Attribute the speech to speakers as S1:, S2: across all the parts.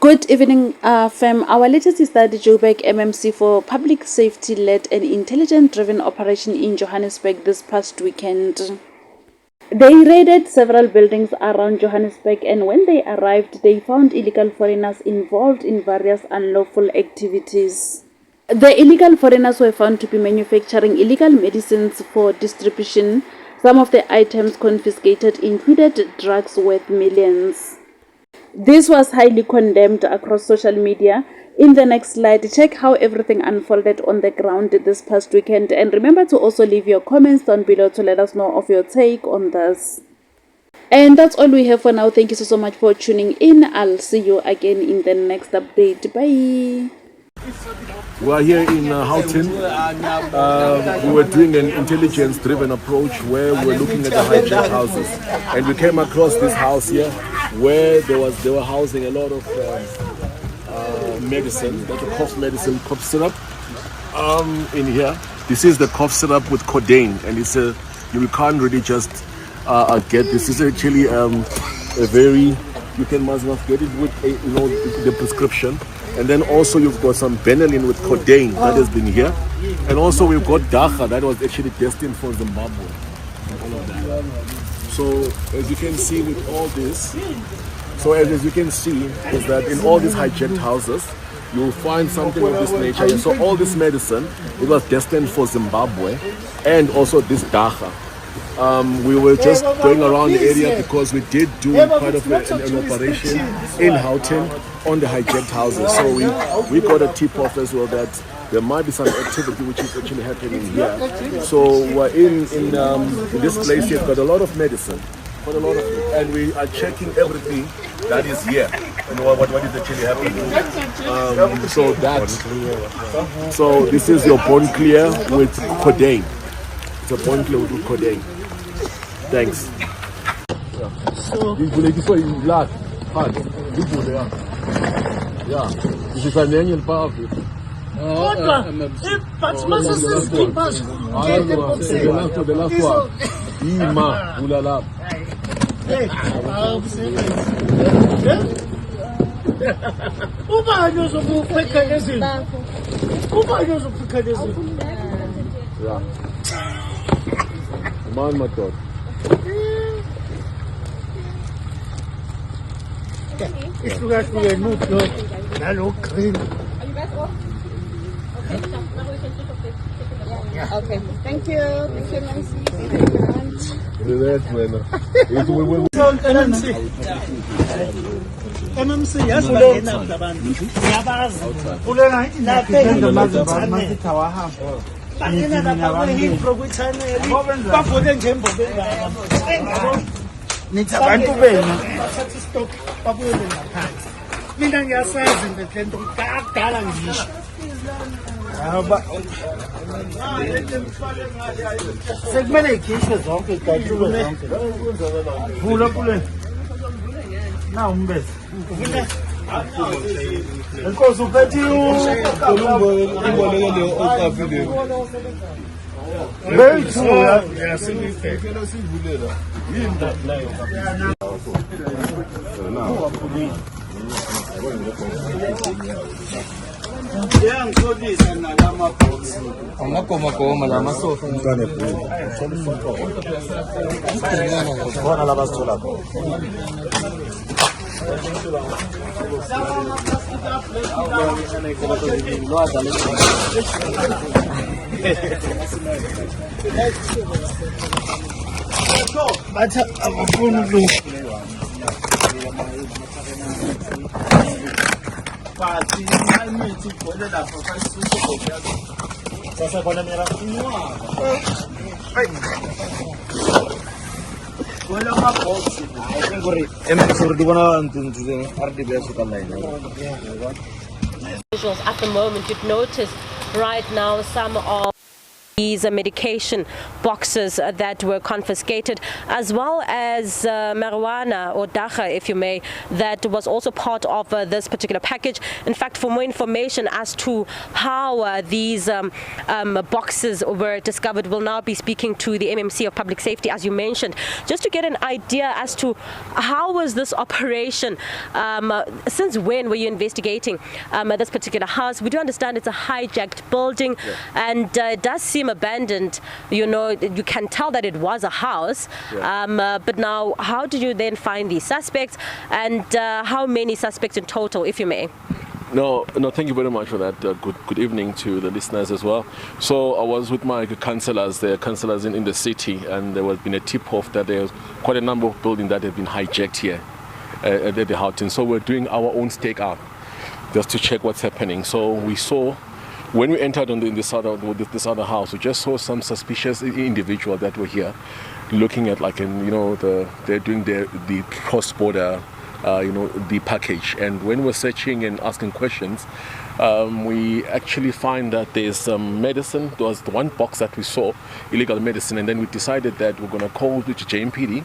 S1: Good evening, fam. Our latest is that the Joburg MMC for public safety led an intelligence-driven operation in Johannesburg this past weekend. They raided several buildings around Johannesburg, and when they arrived, they found illegal foreigners involved in various unlawful activities. The illegal foreigners were found to be manufacturing illegal medicines for distribution. Some of the items confiscated included drugs worth millions. This was highly condemned across social media. In the next slide, check how everything unfolded on the ground this past weekend. And remember to also leave your comments down below to let us know of your take on this. And that's all we have for now. Thank you so much for tuning in. I'll see you again in the next update. Bye.
S2: We are here in Houghton. We were doing an intelligence-driven approach where we were looking at the hijacked houses, and we came across this house here where they were housing a lot of medicine, like a cough medicine, cough syrup. In here, this is the cough syrup with codeine, and it's you can't really just get this. Is actually a very must get it with the prescription. And then also you've got some Benylin with codeine that has been here. And also we've got Dacha that was actually destined for Zimbabwe. And all of that. So as you can see with all this, as you can see is that in all these hijacked houses, you'll find something of this nature. And so all this medicine, it was destined for Zimbabwe and also this Dacha. We were just going around the area because we did do part of an operation in Houghton on the hijacked houses. So we got a tip off as well that there might be some activity which is actually happening here. So we're in this place here, got a lot of medicine, and we are checking everything that is here and what is actually happening. So this is your bone clear with codeine. It's a bone clear with codeine. Thanks. So this one is black, hard. Yeah, this is an annual power. But the last one. Ima, ulala. Yeah. Man, my God.
S3: It's going to be a new floor. That look clean.
S4: Are you guys off? Okay. Okay. Thank you. Thank you, Nancy.
S3: MMC, yes, nithi abantu benu bathatha istock babuyele ngaphansi. Mina ngiyasazi lento kudala ngisho sekumele ikhishwe zonke igajulwe zonke vula kule na umbezi enkosi uphethe imbolekelo okafile very true. Bathi abafuni ukulunga bathi imithi igcwele lapha sasa khona mina wala ma-box
S5: At the moment, you'd notice right now some of these medication boxes that were confiscated, as well as marijuana or dacha, if you may, that was also part of this particular package. In fact, for more information as to how these boxes were discovered, we'll now be speaking to the MMC of Public Safety, as you mentioned, just to get an idea as to how was this operation, since when were you investigating this particular house? We do understand it's a hijacked building, and it does seem abandoned. You know, you can tell that it was a house, but now how did you then find these suspects, and how many suspects in total, if you may?
S2: No, thank you very much for that. Good evening to the listeners as well. So I was with my councillors, the councillors in the city, and there was been a tip-off that there was quite a number of buildings that have been hijacked here at the Houghton. So we're doing our own stake-up just to check what's happening. So we saw, when we entered in this other house, we just saw some suspicious individuals that were here, looking at they're doing the cross-border, the package. And when we're searching and asking questions, we actually find that there's some medicine. There was the one box that we saw, illegal medicine, and then we decided that we're going to call the JMPD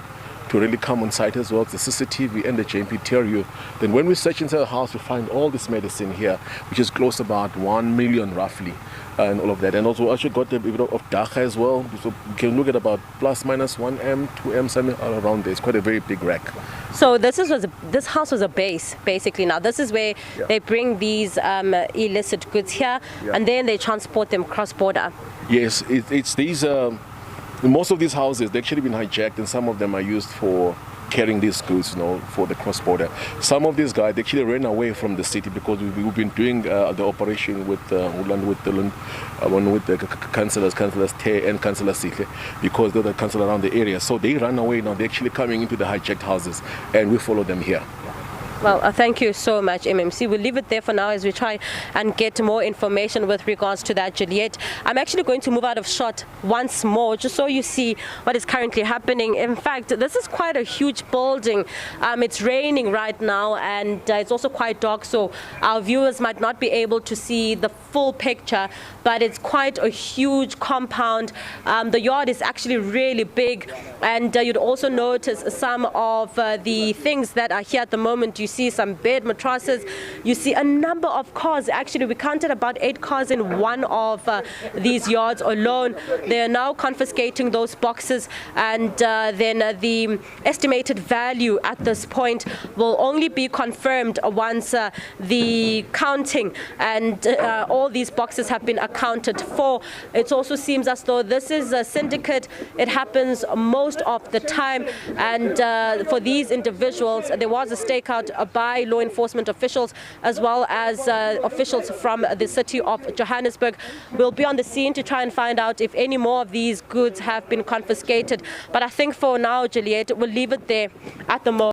S2: to really come on site as well, the CCTV and the JMP TRU. Then when we search inside the house, we find all this medicine here, which is close about 1 million roughly, and all of that. And also actually got a bit of dacha as well, so we can look at about plus minus 1M, 2M, something around there. It's quite a very big rack.
S5: So this house was a base, basically. Now this is where they bring these illicit goods here, and then they transport them cross-border.
S2: Yes, it's these... most of these houses, they've actually been hijacked, and some of them are used for carrying these goods, for the cross-border. Some of these guys, they actually ran away from the city because we've been doing the operation with the councillors Te and Councillor Sihle, because they're the councillor around the area. So they ran away. Now they're actually coming into the hijacked houses, and we follow them here.
S5: Well, thank you so much, MMC. We'll leave it there for now as we try and get more information with regards to that, Juliet. I'm actually going to move out of shot once more, just so you see what is currently happening. In fact, this is quite a huge building. It's raining right now, and it's also quite dark, so our viewers might not be able to see the full picture, but it's quite a huge compound. The yard is actually really big, and you'd also notice some of the things that are here at the moment. You see some bed mattresses, you see a number of cars. Actually, we counted about 8 cars in one of these yards alone. They are now confiscating those boxes, and then the estimated value at this point will only be confirmed once the counting and all these boxes have been accounted for. It also seems as though this is a syndicate. It happens most of the time, and for these individuals, there was a stakeout by law enforcement officials as well as officials from the city of Johannesburg. We'll be on the scene to try and find out if any more of these goods have been confiscated. But I think for now, Juliet, we'll leave it there at the moment.